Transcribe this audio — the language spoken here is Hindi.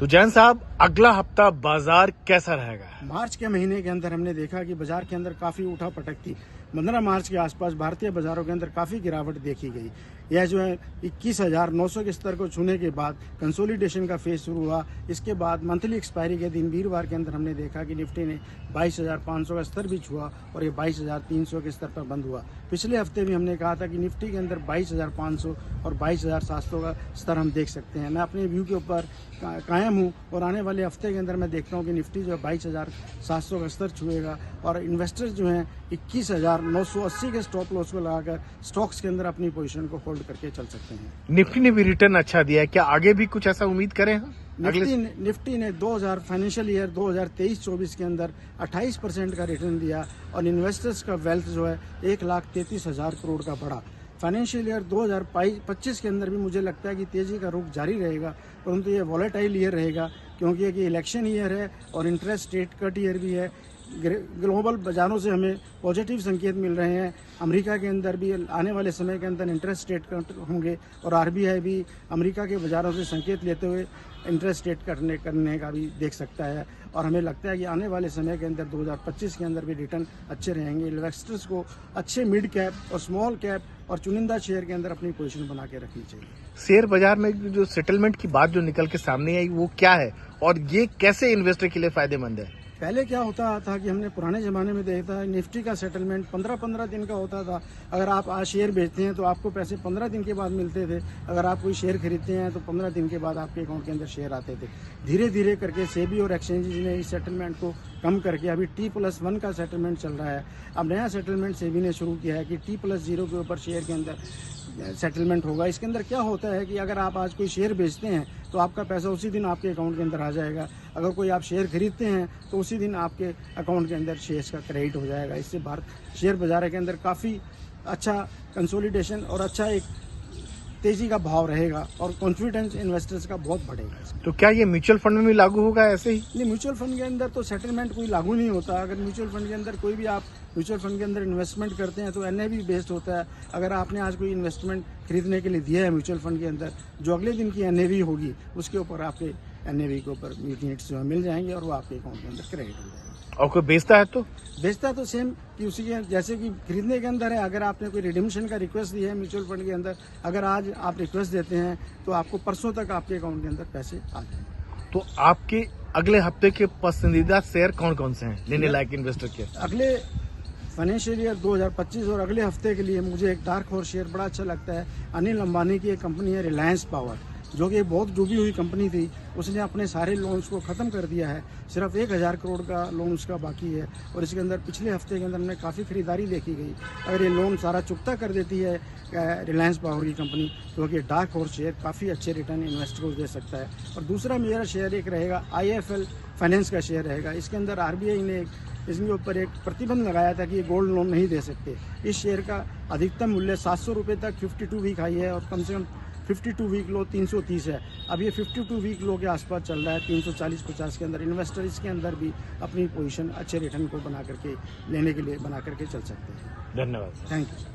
तो जैन साहब, अगला हफ्ता बाजार कैसा रहेगा? मार्च के महीने के अंदर हमने देखा कि बाजार के अंदर काफी उठापटक थी। 15 मार्च के आसपास भारतीय बाजारों के अंदर काफी गिरावट देखी गई। यह जो है 21,900 के स्तर को छूने के बाद कंसोलिडेशन का फेज शुरू हुआ। इसके बाद मंथली एक्सपायरी के दिन वीरवार के अंदर हमने देखा कि निफ्टी ने 22,500 का स्तर भी छुआ और ये 22,300 के स्तर पर बंद हुआ। पिछले हफ्ते भी हमने कहा था कि निफ्टी के अंदर 22,500 और 22,700 का स्तर हम देख सकते हैं। मैं अपने व्यू के ऊपर कायम हूँ और आने वाले हफ्ते के अंदर मैं देखता हूँ कि निफ्टी जो है 22,700 का स्तर छुएगा और इन्वेस्टर्स जो हैं 21,980 के स्टॉप लॉस को लगाकर स्टॉक्स के अंदर अपनी पोजीशन को होल्ड करके चल सकते हैं। निफ्टी ने भी रिटर्न अच्छा दिया है, क्या आगे भी कुछ ऐसा उम्मीद करें? निफ्टी ने 2000 फाइनेंशियल ईयर 2023-24 के अंदर 28% का रिटर्न दिया और इन्वेस्टर्स का वेल्थ जो है 1,33,000 करोड़ का बढ़ा। फाइनेंशियल ईयर 2025 के अंदर भी मुझे लगता है कि तेजी का रुख जारी रहेगा, परंतु ये वॉलेटाइल ईयर रहेगा क्योंकि ये इलेक्शन ईयर है और इंटरेस्ट रेट कट ईयर भी है। ग्लोबल बाजारों से हमें पॉजिटिव संकेत मिल रहे हैं। अमेरिका के अंदर भी आने वाले समय के अंदर इंटरेस्ट रेट कट होंगे और आरबीआई भी अमेरिका के बाजारों से संकेत लेते हुए इंटरेस्ट रेट करने का भी देख सकता है और हमें लगता है कि आने वाले समय के अंदर 2025 के अंदर भी रिटर्न अच्छे रहेंगे। इन्वेस्टर्स को अच्छे मिड कैप और स्मॉल कैप और चुनिंदा शेयर के अंदर अपनी पोजीशन बना के रखनी चाहिए। शेयर बाजार में जो सेटलमेंट की बात जो निकल के सामने आई वो क्या है और ये कैसे इन्वेस्टर के लिए फायदेमंद है? पहले क्या होता था कि हमने पुराने ज़माने में देखा है निफ्टी का सेटलमेंट 15-15 दिन का होता था। अगर आप आज शेयर बेचते हैं तो आपको पैसे 15 दिन के बाद मिलते थे। अगर आप कोई शेयर खरीदते हैं तो 15 दिन के बाद आपके अकाउंट के अंदर शेयर आते थे। धीरे धीरे करके सेबी और एक्सचेंजेस ने इस सेटलमेंट को कम करके अभी T+1 का सेटलमेंट चल रहा है। अब नया सेटलमेंट सेबी ने शुरू किया है कि T+0 के ऊपर शेयर के अंदर सेटलमेंट होगा। इसके अंदर क्या होता है कि अगर आप आज कोई शेयर बेचते हैं तो आपका पैसा उसी दिन आपके अकाउंट के अंदर आ जाएगा। अगर कोई आप शेयर खरीदते हैं तो उसी दिन आपके अकाउंट के अंदर शेयर्स का क्रेडिट हो जाएगा। इससे भारत शेयर बाजार के अंदर काफ़ी अच्छा कंसोलिडेशन और अच्छा एक तेजी का भाव रहेगा और कॉन्फिडेंस इन्वेस्टर्स का बहुत बढ़ेगा। तो क्या ये म्यूचुअल फंड में भी लागू होगा ऐसे ही? नहीं, म्यूचुअल फंड के अंदर तो सेटलमेंट कोई लागू नहीं होता। अगर म्यूचुअल फंड के अंदर कोई भी आप म्यूचुअल फंड के अंदर इन्वेस्टमेंट करते हैं तो एनएवी बेस्ड होता है। अगर आपने आज कोई इन्वेस्टमेंट खरीदने के लिए दिया है म्यूचुअल फंड के अंदर, जो अगले दिन की एनएवी होगी उसके ऊपर आपके एनएवी के ऊपर यूनिट्स जो है मिल जाएंगे और वो आपके अकाउंट के अंदर क्रेडिट हो जाएगा। और कोई बेचता है तो सेम कि उसी के जैसे कि खरीदने के अंदर है। अगर आपने कोई रिडीम्पशन का रिक्वेस्ट दिया है म्यूचुअल फंड के अंदर, अगर आज आप रिक्वेस्ट देते हैं तो आपको परसों तक आपके अकाउंट के अंदर पैसे आ जाएंगे। तो आपके अगले हफ्ते के पसंदीदा शेयर कौन कौन से हैं लेने लायक इन्वेस्टर के? अगले फाइनेंशियल ईयर 2025 और अगले हफ्ते के लिए मुझे एक डार्क हॉर्स शेयर बड़ा अच्छा लगता है। अनिल अंबानी की एक कंपनी है रिलायंस पावर, जो कि बहुत डूबी हुई कंपनी थी। उसने अपने सारे लोन्स को ख़त्म कर दिया है। सिर्फ 1,000 करोड़ का लोन उसका बाकी है और इसके अंदर पिछले हफ्ते के अंदर हमने काफ़ी खरीदारी देखी गई। अगर ये लोन सारा चुकता कर देती है रिलायंस पावर की कंपनी तो ये डार्क हॉर्स शेयर काफ़ी अच्छे रिटर्न इन्वेस्टर को दे सकता है। और दूसरा मेरा शेयर एक रहेगा IIFL फाइनेंस का शेयर रहेगा। इसके अंदर RBI ने इसके ऊपर एक प्रतिबंध लगाया था कि ये गोल्ड लोन नहीं दे सकते। इस शेयर का अधिकतम मूल्य 700 रुपये तक 52 वीक हाई है और कम से कम 52 वीक लो 330 है। अब ये 52 वीक लो के आसपास चल रहा है 340-50 के अंदर। इन्वेस्टर इसके अंदर भी अपनी पोजीशन अच्छे रिटर्न को बना करके लेने के लिए बना करके चल सकते हैं। धन्यवाद। Thank you.